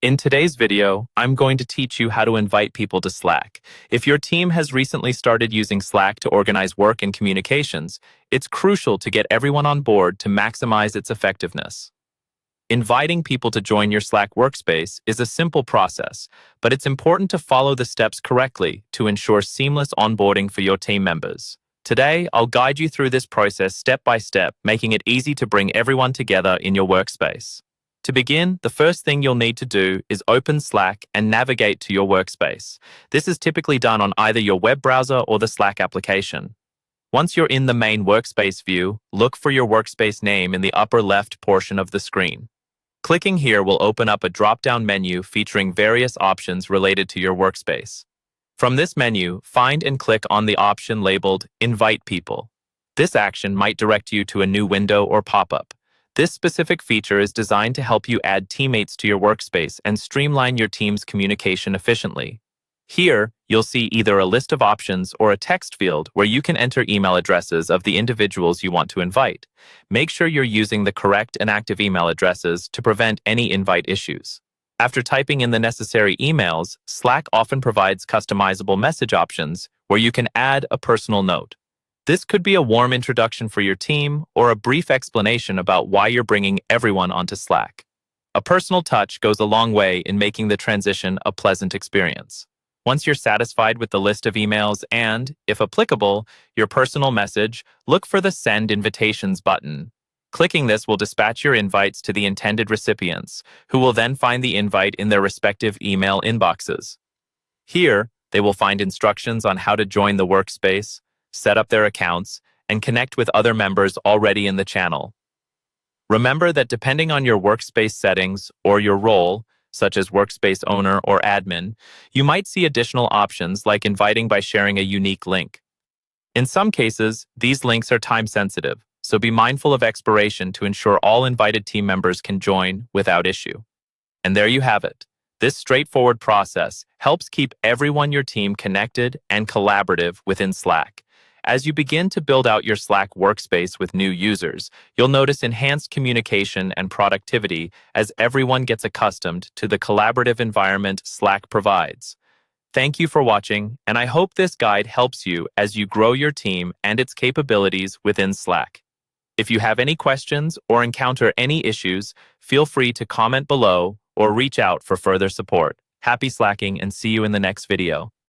In today's video, I'm going to teach you how to invite people to Slack. If your team has recently started using Slack to organize work and communications, it's crucial to get everyone on board to maximize its effectiveness. Inviting people to join your Slack workspace is a simple process, but it's important to follow the steps correctly to ensure seamless onboarding for your team members. Today, I'll guide you through this process step by step, making it easy to bring everyone together in your workspace. To begin, the first thing you'll need to do is open Slack and navigate to your workspace. This is typically done on either your web browser or the Slack application. Once you're in the main workspace view, look for your workspace name in the upper left portion of the screen. Clicking here will open up a drop-down menu featuring various options related to your workspace. From this menu, find and click on the option labeled Invite People. This action might direct you to a new window or pop-up. This specific feature is designed to help you add teammates to your workspace and streamline your team's communication efficiently. Here, you'll see either a list of options or a text field where you can enter email addresses of the individuals you want to invite. Make sure you're using the correct and active email addresses to prevent any invite issues. After typing in the necessary emails, Slack often provides customizable message options where you can add a personal note. This could be a warm introduction for your team or a brief explanation about why you're bringing everyone onto Slack. A personal touch goes a long way in making the transition a pleasant experience. Once you're satisfied with the list of emails and, if applicable, your personal message, look for the Send Invitations button. Clicking this will dispatch your invites to the intended recipients, who will then find the invite in their respective email inboxes. Here, they will find instructions on how to join the workspace, set up their accounts, and connect with other members already in the channel. Remember that depending on your workspace settings or your role, such as workspace owner or admin, you might see additional options like inviting by sharing a unique link. In some cases, these links are time-sensitive, so be mindful of expiration to ensure all invited team members can join without issue. And there you have it. This straightforward process helps keep everyone your team connected and collaborative within Slack. As you begin to build out your Slack workspace with new users, you'll notice enhanced communication and productivity as everyone gets accustomed to the collaborative environment Slack provides. Thank you for watching, and I hope this guide helps you as you grow your team and its capabilities within Slack. If you have any questions or encounter any issues, feel free to comment below or reach out for further support. Happy Slacking and see you in the next video.